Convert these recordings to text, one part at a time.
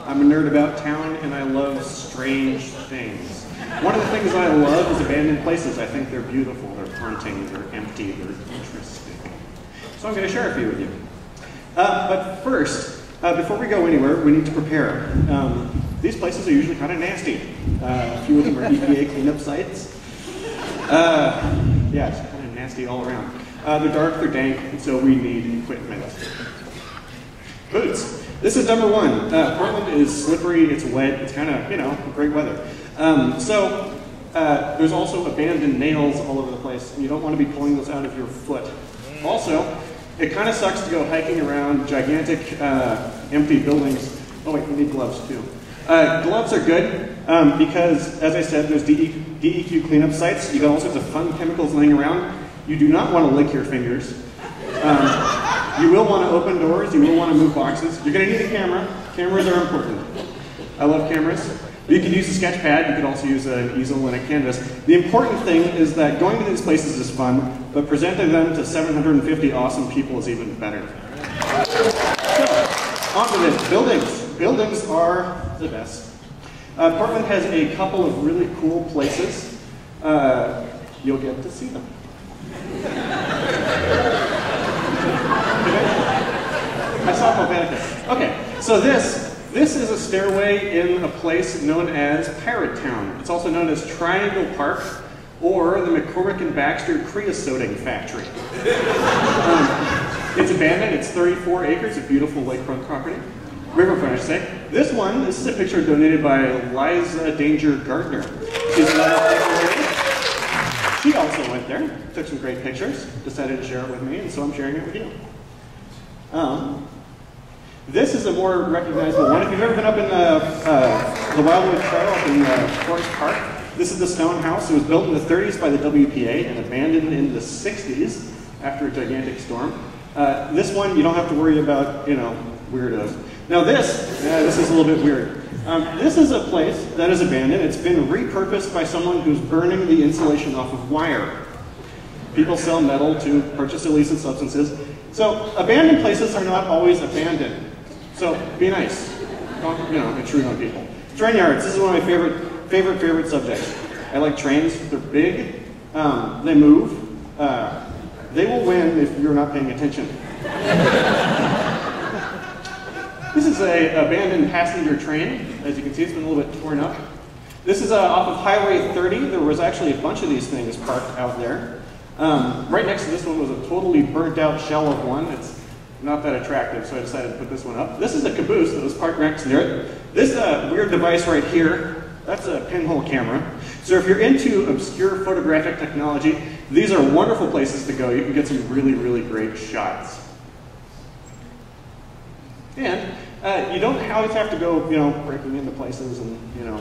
I'm a nerd about town, and I love strange things. One of the things I love is abandoned places. I think they're beautiful, they're haunting, they're empty, they're interesting. So I'm going to share a few with you. But first, before we go anywhere, we need to prepare. These places are usually kind of nasty. A few of them are EPA cleanup sites. Yeah, it's kind of nasty all around. They're dark, they're dank, and so we need equipment. Boots. This is number one. Portland is slippery, it's wet, it's kind of, you know, great weather. There's also abandoned nails all over the place, and you don't want to be pulling those out of your foot. Also, it kind of sucks to go hiking around gigantic empty buildings. Oh wait, we need gloves too. Gloves are good because, as I said, there's DEQ cleanup sites. You got all sorts of fun chemicals laying around. You do not want to lick your fingers. You will want to open doors. You will want to move boxes. You're going to need a camera. Cameras are important. I love cameras. You can use a sketch pad. You could also use an easel and a canvas. The important thing is that going to these places is fun, but presenting them to 750 awesome people is even better. So, on to this. Buildings. Buildings are the best. Portland has a couple of really cool places. You'll get to see them. I saw Bakke. Okay, so this is a stairway in a place known as Pirate Town. It's also known as Triangle Park, or the McCormick and Baxter Creosoting Factory. It's abandoned. It's 34 acres of beautiful lakefront property. Riverfront, I should say. This is a picture donated by Liza Danger Gardner. She's she also went there, took some great pictures, decided to share it with me, and so I'm sharing it with you. This is a more recognizable one. If you've ever been up in the Wildwood Trail up in Forest Park, this is the stone house. It was built in the 30s by the WPA and abandoned in the 60s after a gigantic storm. This one, you don't have to worry about, you know, weirdos. Now this is a little bit weird. This is a place that is abandoned. It's been repurposed by someone who's burning the insulation off of wire. People sell metal to purchase illicit substances. So abandoned places are not always abandoned. So be nice. Don't, you know, intrude on people. Train yards. This is one of my favorite subjects. I like trains. They're big. They move. They will win if you're not paying attention. This is an abandoned passenger train. As you can see, it's been a little bit torn up. This is off of Highway 30. There was actually a bunch of these things parked out there. Right next to this one was a totally burnt out shell of one. It's not that attractive, so I decided to put this one up. This is a caboose that was parked next near it. This weird device right here, that's a pinhole camera. So if you're into obscure photographic technology, these are wonderful places to go. You can get some really, really great shots. And you don't always have to go, you know, breaking into places and, you know,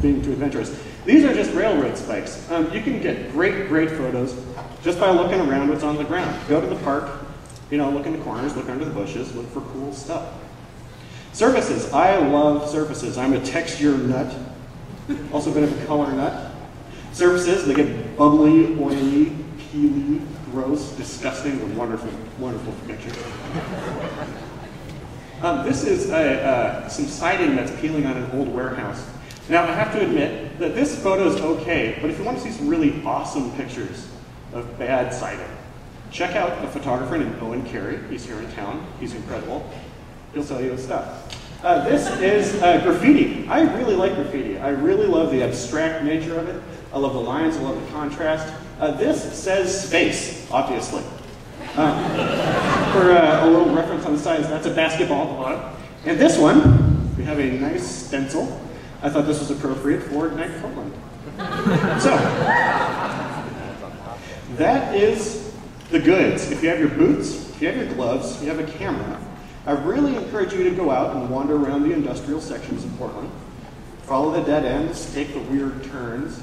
being too adventurous. These are just railroad spikes. You can get great photos just by looking around what's on the ground. Go to the park, you know, look in the corners, look under the bushes, look for cool stuff. Surfaces. I love surfaces. I'm a texture nut. Also a bit of a color nut. Surfaces, they get bubbly, oily, peely, gross, disgusting, and wonderful pictures. This is some siding that's peeling on an old warehouse. Now, I have to admit that this photo is okay, but if you want to see some really awesome pictures of bad siding, check out a photographer named Owen Carey. He's here in town. He's incredible. He'll sell you his stuff. This is graffiti. I really like graffiti. I really love the abstract nature of it. I love the lines. I love the contrast. This says space, obviously. For a little reference on the sides, that's a basketball at the bottom. And this one, we have a nice stencil. I thought this was appropriate for Night Portland. So, that is the goods. If you have your boots, if you have your gloves, if you have a camera, I really encourage you to go out and wander around the industrial sections of Portland. Follow the dead ends, take the weird turns,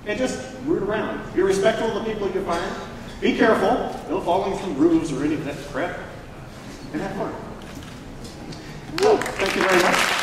and just root around. Be respectful of the people you find. Be careful, no falling from roofs or any of that crap, and have fun. Well, thank you very much.